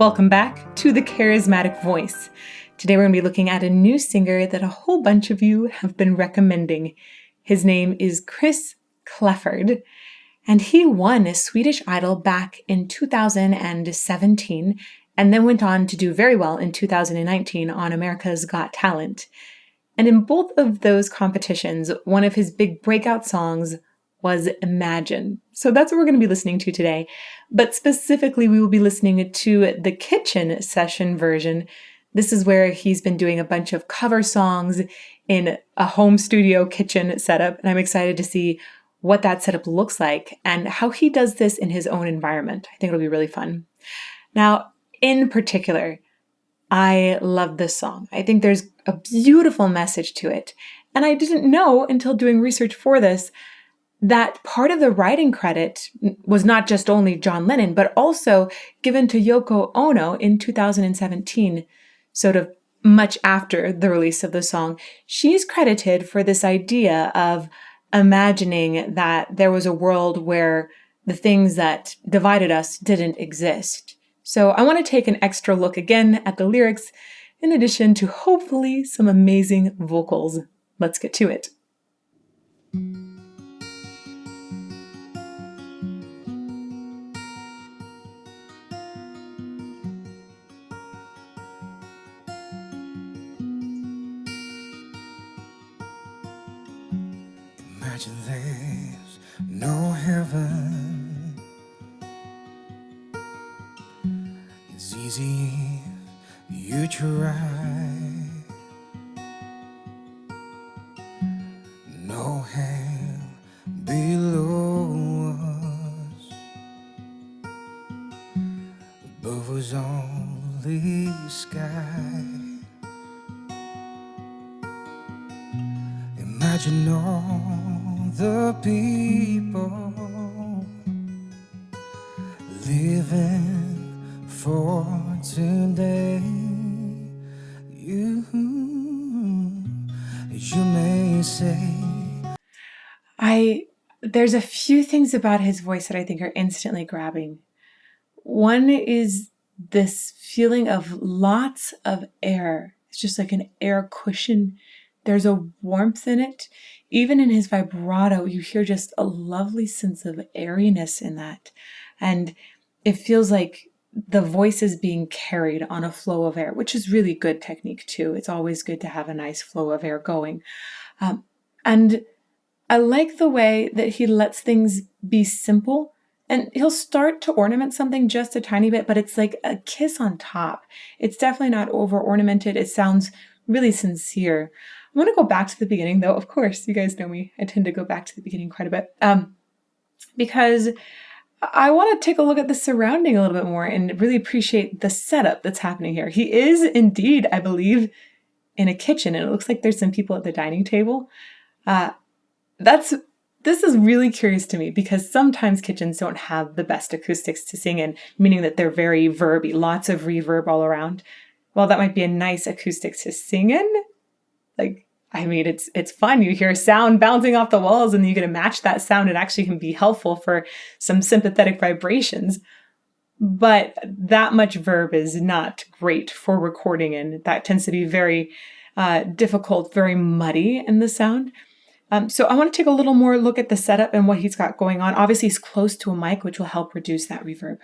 Welcome back to The Charismatic Voice. Today we're going to be looking at a new singer that a whole bunch of you have been recommending. His name is Chris Kläfford, and he won a Swedish Idol back in 2017 and then went on to do very well in 2019 on America's Got Talent. And in both of those competitions, one of his big breakout songs was Imagine. So that's what we're going to be listening to today. But specifically, we will be listening to the kitchen session version. This is where he's been doing a bunch of cover songs in a home studio kitchen setup. And I'm excited to see what that setup looks like and how he does this in his own environment. I think it'll be really fun. Now, in particular, I love this song. I think there's a beautiful message to it. And I didn't know until doing research for this that part of the writing credit was not just only John Lennon, but also given to Yoko Ono in 2017, sort of much after the release of the song. She's credited for this idea of imagining that there was a world where the things that divided us didn't exist. So I want to take an extra look again at the lyrics, in addition to hopefully some amazing vocals. Let's get to it. Imagine there's no heaven. It's easy if you try. No hell below us. Above was only sky. Imagine all the people living for today. You may say. There's a few things about his voice that I think are instantly grabbing. One is this feeling of lots of air. It's just like an air cushion. There's a warmth in it. Even in his vibrato, you hear just a lovely sense of airiness in that. And it feels like the voice is being carried on a flow of air, which is really good technique too. It's always good to have a nice flow of air going. And I like the way that he lets things be simple. And he'll start to ornament something just a tiny bit, but it's like a kiss on top. It's definitely not over ornamented. It sounds really sincere. I want to go back to the beginning, though. Of course, you guys know me. I tend to go back to the beginning quite a bit because I want to take a look at the surrounding a little bit more and really appreciate the setup that's happening here. He is indeed, I believe, in a kitchen, and it looks like there's some people at the dining table. This is really curious to me because sometimes kitchens don't have the best acoustics to sing in, meaning that they're very verby, lots of reverb all around. While that might be a nice acoustic to sing in, it's fun. You hear sound bouncing off the walls and you get to match that sound. It actually can be helpful for some sympathetic vibrations. But that much verb is not great for recording in. That tends to be very difficult, very muddy in the sound. So I want to take a little more look at the setup and what he's got going on. Obviously, he's close to a mic, which will help reduce that reverb.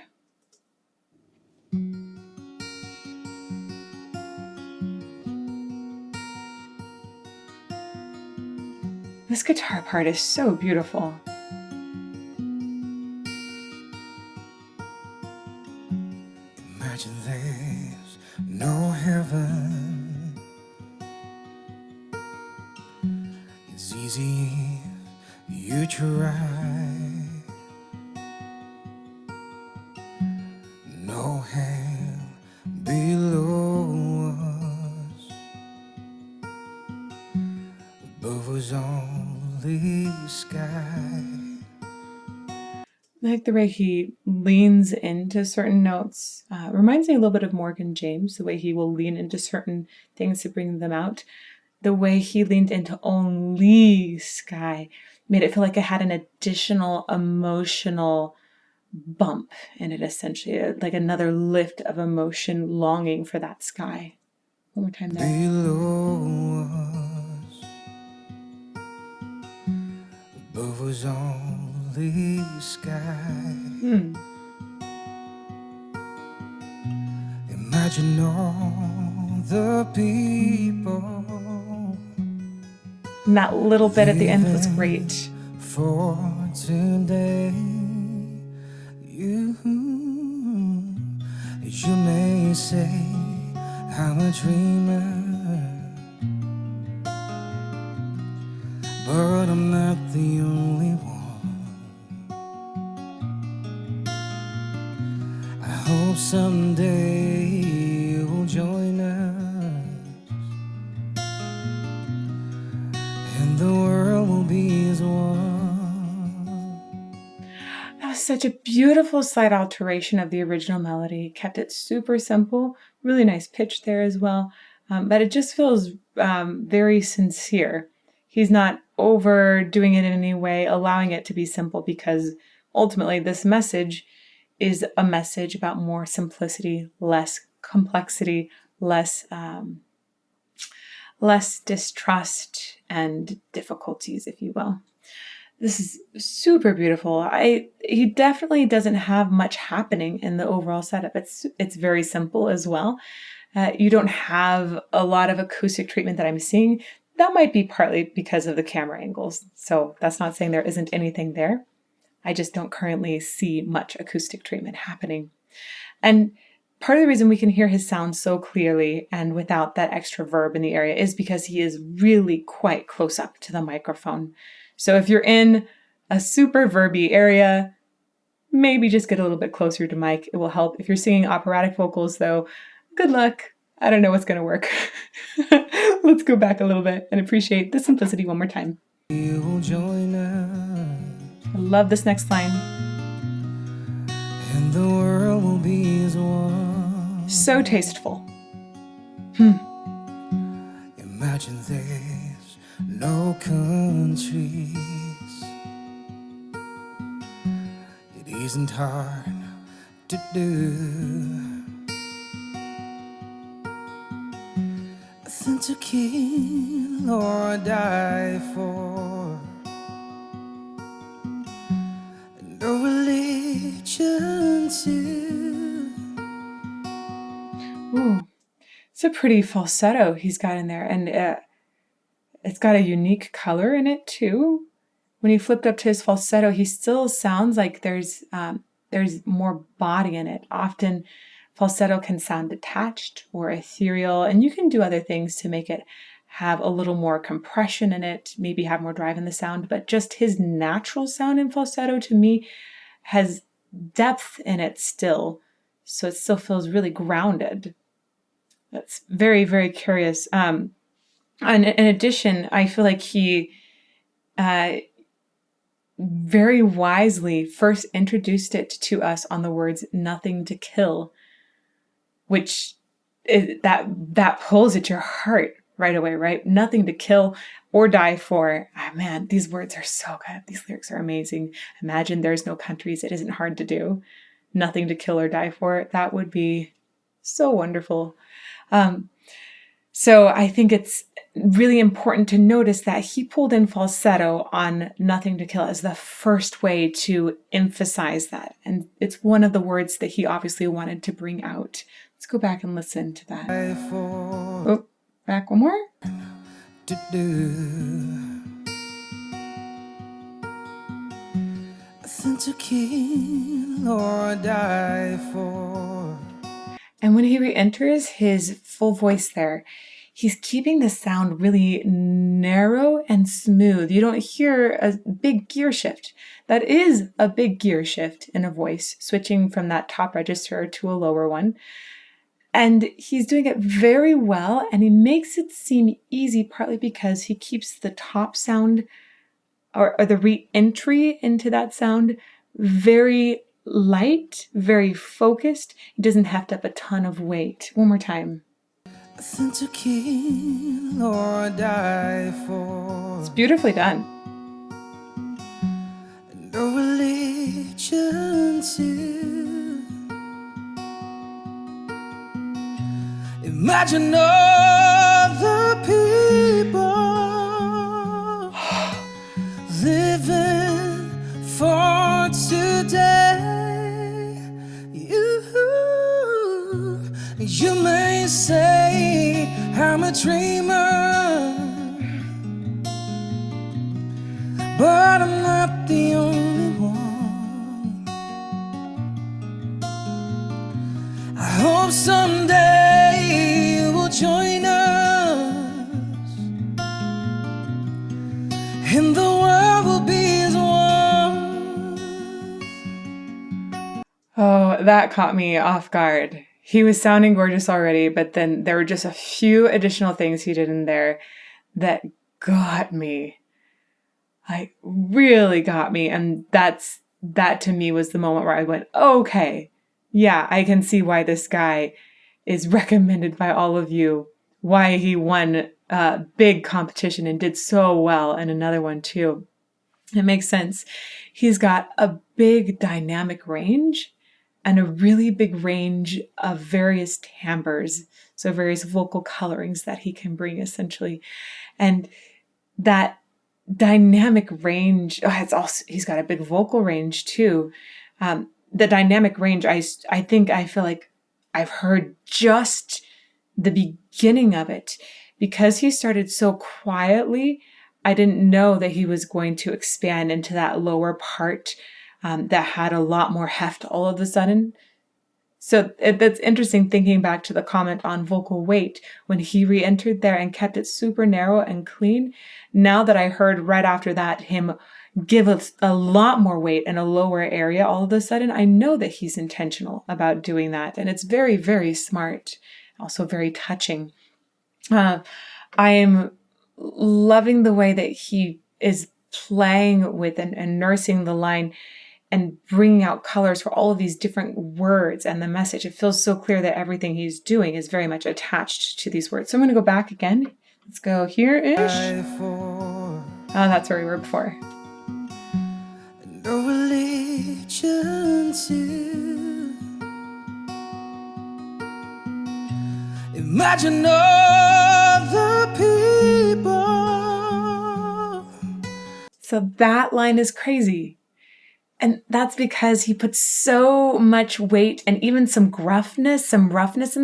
This guitar part is so beautiful. Imagine there's no heaven. It's easy if you try. No hell below us. Above was only sky. I like the way he leans into certain notes. Reminds me a little bit of Morgan James, the way he will lean into certain things to bring them out. The way he leaned into only sky made it feel like it had an additional emotional bump in it, essentially, like another lift of emotion, longing for that sky. One more time there. Below us, above was only sky. Imagine all the people. And that little bit at the end was great. For today, you may say I'm a dreamer, but I'm not the only one. I hope someday you'll join us, and the world will be as one. That was such a beautiful slight alteration of the original melody. Kept it super simple, really nice pitch there as well, but it just feels very sincere. He's not overdoing it in any way, allowing it to be simple, because ultimately this message is a message about more simplicity, less complexity, less distrust and difficulties, if you will. This is super beautiful. He definitely doesn't have much happening in the overall setup. It's very simple as well. You don't have a lot of acoustic treatment that I'm seeing. That might be partly because of the camera angles. So that's not saying there isn't anything there. I just don't currently see much acoustic treatment happening. And part of the reason we can hear his sound so clearly and without that extra verb in the area is because he is really quite close up to the microphone. So if you're in a super verby area, maybe just get a little bit closer to mic. It will help. If you're singing operatic vocals, though, good luck. I don't know what's going to work. Let's go back a little bit and appreciate the simplicity one more time. You will join us, I love this next line. and the world will be as one. So tasteful. Imagine there's no countries. It isn't hard to do. Than to kill or die for. No religion too. Ooh, it's a pretty falsetto he's got in there, and it's got a unique color in it too. When he flipped up to his falsetto, he still sounds like there's more body in it. Often falsetto can sound detached or ethereal, and you can do other things to make it have a little more compression in it, maybe have more drive in the sound, but just his natural sound in falsetto to me has depth in it still, so it still feels really grounded. That's very, very curious. And in addition, I feel like he very wisely first introduced it to us on the words "nothing to kill," which that pulls at your heart right away, right? Nothing to kill or die for. Ah, man, these words are so good. These lyrics are amazing. Imagine there's no countries. It isn't hard to do. Nothing to kill or die for. That would be so wonderful. So I think it's really important to notice that he pulled in falsetto on "nothing to kill" as the first way to emphasize that. And it's one of the words that he obviously wanted to bring out. Let's go back and listen to that. Oh, back one more. To do. Than to kill or die for. And when he re-enters his full voice there, he's keeping the sound really narrow and smooth. You don't hear a big gear shift. That is a big gear shift in a voice, switching from that top register to a lower one. And he's doing it very well, and he makes it seem easy, partly because he keeps the top sound or the re-entry into that sound very light, very focused. He doesn't heft up a ton of weight. One more time. Than to kill or die for. It's beautifully done. No religion allegiances. Imagine other people living for today. You may say I'm a dreamer, but I'm not the only one. I hope someday you will join us, and the world will be as one. Oh, that caught me off guard. He was sounding gorgeous already, but then there were just a few additional things he did in there that got me. Like, really got me. And that to me was the moment where I went, okay, yeah, I can see why this guy is recommended by all of you, why he won a big competition and did so well in another one too. It makes sense. He's got a big dynamic range and a really big range of various timbres, so various vocal colorings that he can bring essentially. And that dynamic range, he's got a big vocal range too. The dynamic range, I feel like I've heard just the beginning of it. Because he started so quietly, I didn't know that he was going to expand into that lower part that had a lot more heft all of a sudden. So that's interesting thinking back to the comment on vocal weight when he re-entered there and kept it super narrow and clean. Now that I heard right after that him give a lot more weight in a lower area all of a sudden, I know that he's intentional about doing that. And it's very, very smart, also very touching. I am loving the way that he is playing with and nursing the line and bringing out colors for all of these different words and the message. It feels so clear that everything he's doing is very much attached to these words. So I'm going to go back again. Let's go here-ish. Oh, that's where we were before. No religion to imagine other people. So that line is crazy. And that's because he puts so much weight and even some roughness in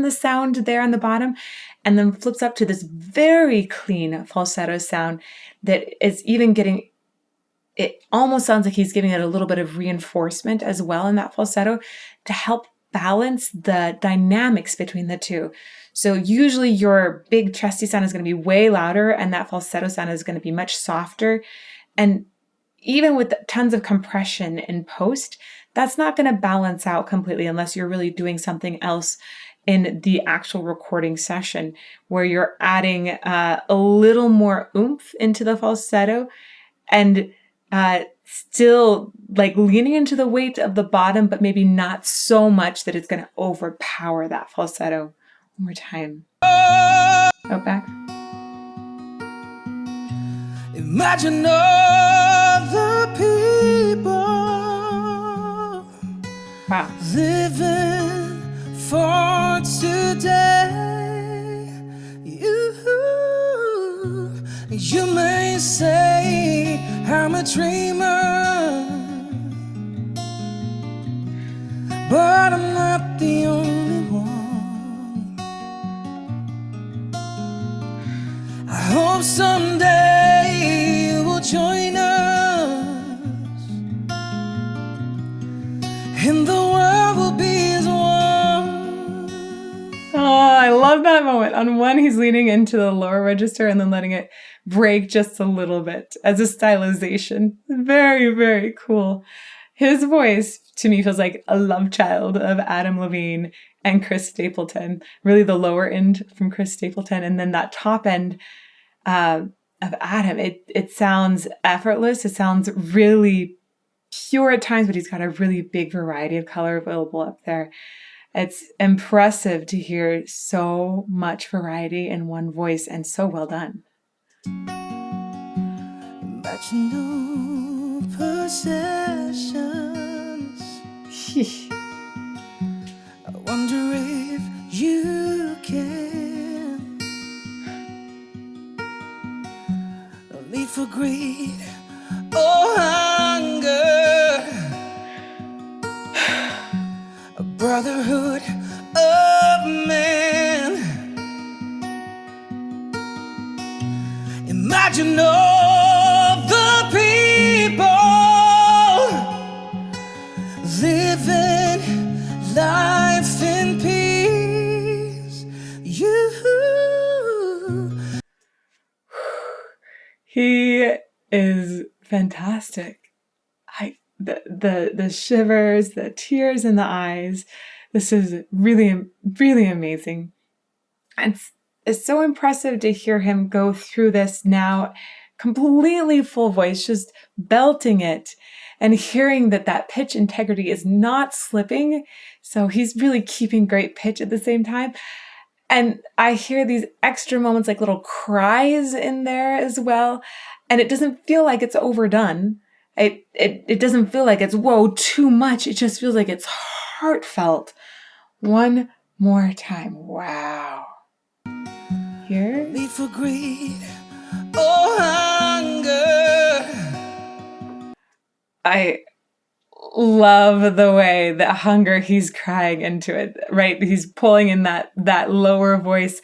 the sound there on the bottom, and then flips up to this very clean falsetto sound that is even getting, it almost sounds like he's giving it a little bit of reinforcement as well in that falsetto to help balance the dynamics between the two. So usually your big chesty sound is going to be way louder and that falsetto sound is going to be much softer. And even with tons of compression in post, that's not going to balance out completely unless you're really doing something else in the actual recording session where you're adding a little more oomph into the falsetto and still like leaning into the weight of the bottom, but maybe not so much that it's going to overpower that falsetto. One more time. Oh, back. Imagine other people living for today. You may say I'm a dreamer, but I'm not the only one. I hope someday you will join us, and the world will be as one. Oh, I love that moment. On one, he's leaning into the lower register and then letting it break just a little bit as a stylization. Very, very cool. His voice, to me, feels like a love child of Adam Levine and Chris Stapleton. Really the lower end from Chris Stapleton. And then that top end of Adam, it sounds effortless. It sounds really pure at times, but he's got a really big variety of color available up there. It's impressive to hear so much variety in one voice and so well done. Imagine no possessions. I wonder if you can. No need for greed or hunger. A brotherhood of man. Imagine all the people living life in peace. You. He is fantastic. The shivers, the tears in the eyes. This is really, really amazing. And it's so impressive to hear him go through this now completely full voice, just belting it and hearing that pitch integrity is not slipping. So he's really keeping great pitch at the same time. And I hear these extra moments, like little cries in there as well. And it doesn't feel like it's overdone. It doesn't feel like it's, whoa, too much. It just feels like it's heartfelt. One more time. Wow. Here. Need for greed or hunger. I love the way that hunger, he's crying into it, right? He's pulling in that lower voice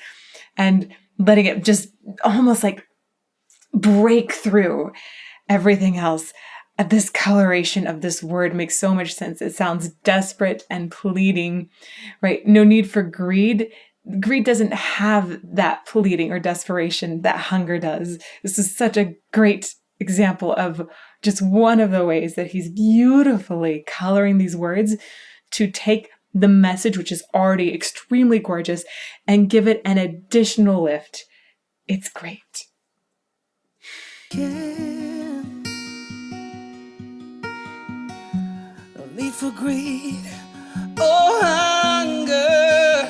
and letting it just almost like break through everything else. This coloration of this word makes so much sense. It sounds desperate and pleading, right? No need for greed. Greed doesn't have that pleading or desperation that hunger does. This is such a great example of just one of the ways that he's beautifully coloring these words to take the message, which is already extremely gorgeous, and give it an additional lift. It's great. No need for greed or hunger.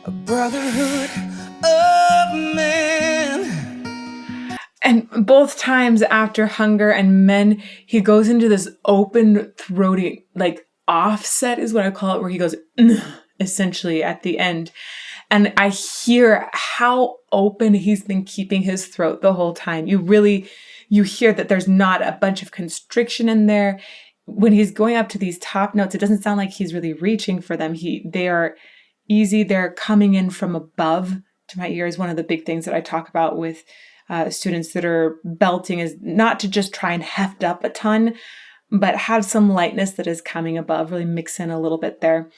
A brotherhood of man. And both times after hunger and men, he goes into this open throaty, like offset is what I call it, where he goes essentially at the end. And I hear how open he's been keeping his throat the whole time. You hear that there's not a bunch of constriction in there. When he's going up to these top notes, it doesn't sound like he's really reaching for them. They are easy. They're coming in from above to my ears. One of the big things that I talk about with students that are belting is not to just try and heft up a ton, but have some lightness that is coming above, really mix in a little bit there.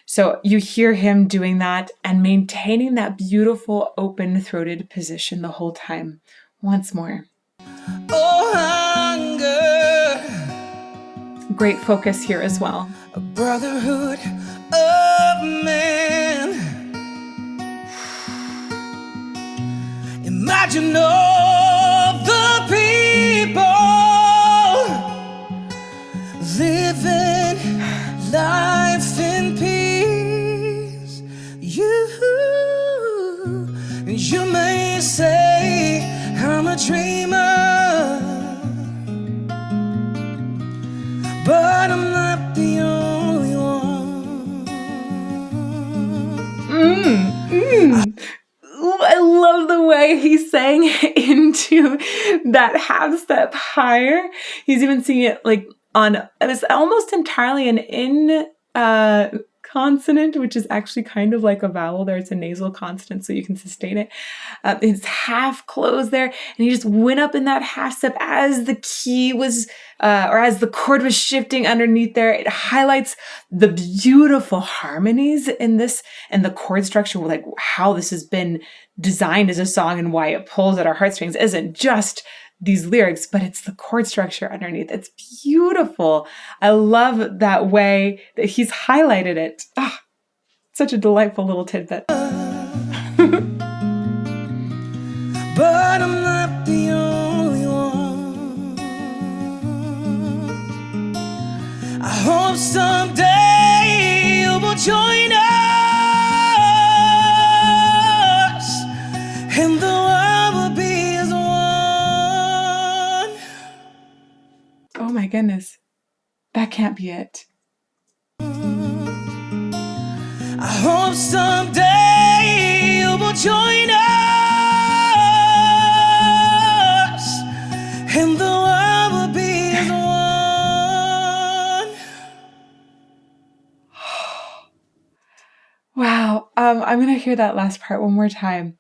So you hear him doing that and maintaining that beautiful open-throated position the whole time. Once more. Oh, hunger. Great focus here as well. A brotherhood of man. Imagine all the people living life in peace. You may say I'm a dreamer, but I'm not the only one. I love the way he's sang into that half step higher. He's even singing it like it was almost entirely an in consonant, which is actually kind of like a vowel there. It's a nasal consonant, so you can sustain it. It's half closed there, and he just went up in that half step as the key was, or as the chord was shifting underneath there. It highlights the beautiful harmonies in this and the chord structure, like how this has been designed as a song and why it pulls at our heartstrings isn't just these lyrics, but it's the chord structure underneath. It's beautiful. I love that way that he's highlighted it. Such a delightful little tidbit. But I'm not the only one. I hope someday you will join us, and the world will be as one. Oh my goodness. can't be it. I hope someday you will join us, and the world will be as one. Wow. I'm going to hear that last part one more time.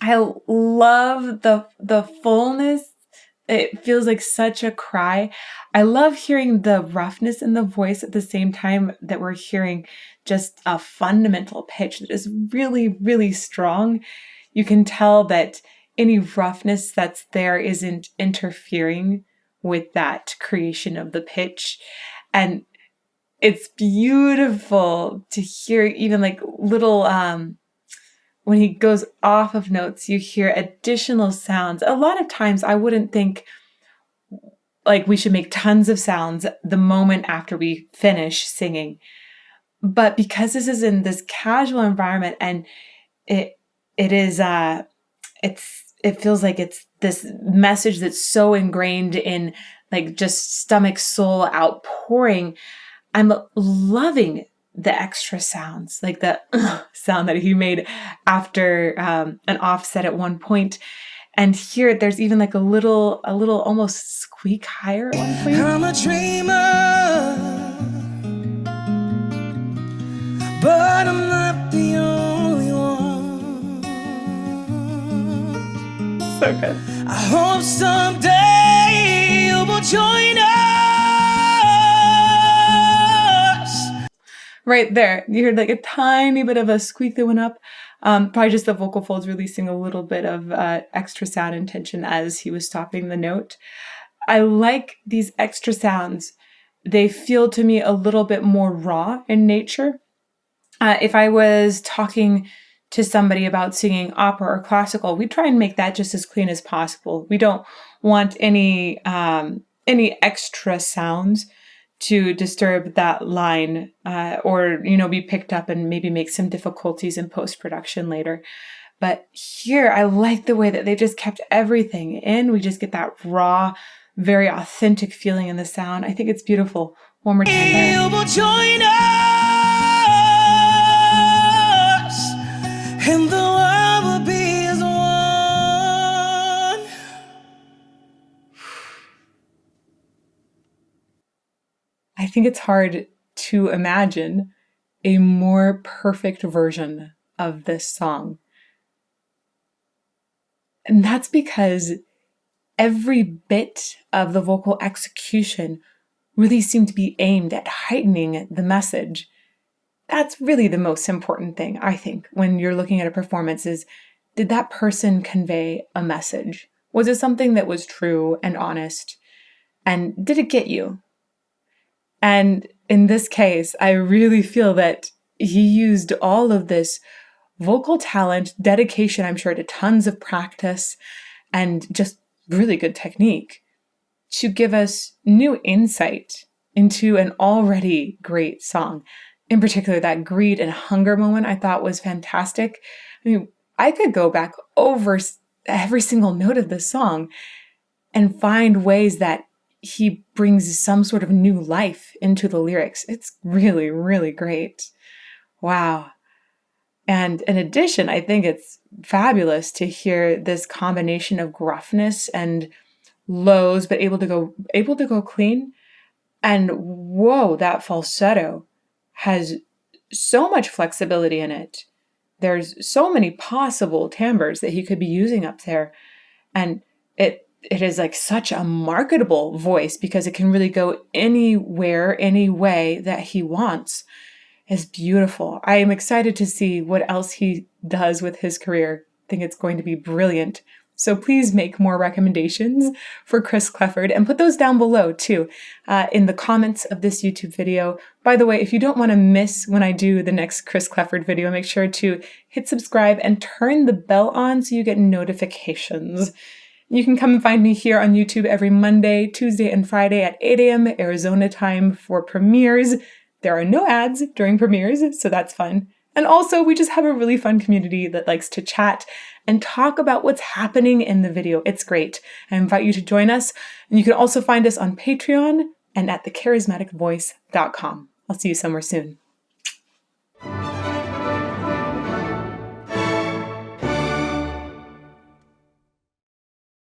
I love the fullness. It feels like such a cry. I love hearing the roughness in the voice at the same time that we're hearing just a fundamental pitch that is really, really strong. You can tell that any roughness that's there isn't interfering with that creation of the pitch. And it's beautiful to hear even like little, when he goes off of notes, you hear additional sounds. A lot of times I wouldn't think like we should make tons of sounds the moment after we finish singing. But because this is in this casual environment and it feels like it's this message that's so ingrained in like just stomach soul outpouring, I'm loving the extra sounds, like the sound that he made after an offset at one point. And here there's even like a little almost squeak higher at one point. I'm a dreamer, but I'm not the only one. So good. I hope someday you will join us. Right there, you heard like a tiny bit of a squeak that went up. Probably just the vocal folds releasing a little bit of extra sound and tension as he was stopping the note. I like these extra sounds. They feel to me a little bit more raw in nature. If I was talking to somebody about singing opera or classical, we try and make that just as clean as possible. We don't want any extra sounds to disturb that line or, be picked up and maybe make some difficulties in post-production later. But here, I like the way that they've just kept everything in. We just get that raw, very authentic feeling in the sound. I think it's beautiful. One more time there. You will join us, and the world will be as one. I think it's hard to imagine a more perfect version of this song. And that's because every bit of the vocal execution really seemed to be aimed at heightening the message. That's really the most important thing, I think, when you're looking at a performance is, did that person convey a message? Was it something that was true and honest? And did it get you? And in this case, I really feel that he used all of this vocal talent, dedication, I'm sure, to tons of practice, and just really good technique to give us new insight into an already great song. In particular, that greed and hunger moment I thought was fantastic. I mean, I could go back over every single note of this song and find ways that he brings some sort of new life into the lyrics. It's really, really great. Wow. And in addition, I think it's fabulous to hear this combination of gruffness and lows, but able to go clean. And whoa, that falsetto has so much flexibility in it. There's so many possible timbres that he could be using up there. And it is like such a marketable voice because it can really go anywhere, any way that he wants. It's beautiful. I am excited to see what else he does with his career. I think it's going to be brilliant. So please make more recommendations for Chris Kläfford and put those down below too, in the comments of this YouTube video. By the way, if you don't want to miss when I do the next Chris Kläfford video, make sure to hit subscribe and turn the bell on so you get notifications. You can come and find me here on YouTube every Monday, Tuesday, and Friday at 8 a.m. Arizona time for premieres. There are no ads during premieres, so that's fun. And also, we just have a really fun community that likes to chat and talk about what's happening in the video. It's great. I invite you to join us. And you can also find us on Patreon and at thecharismaticvoice.com. I'll see you somewhere soon.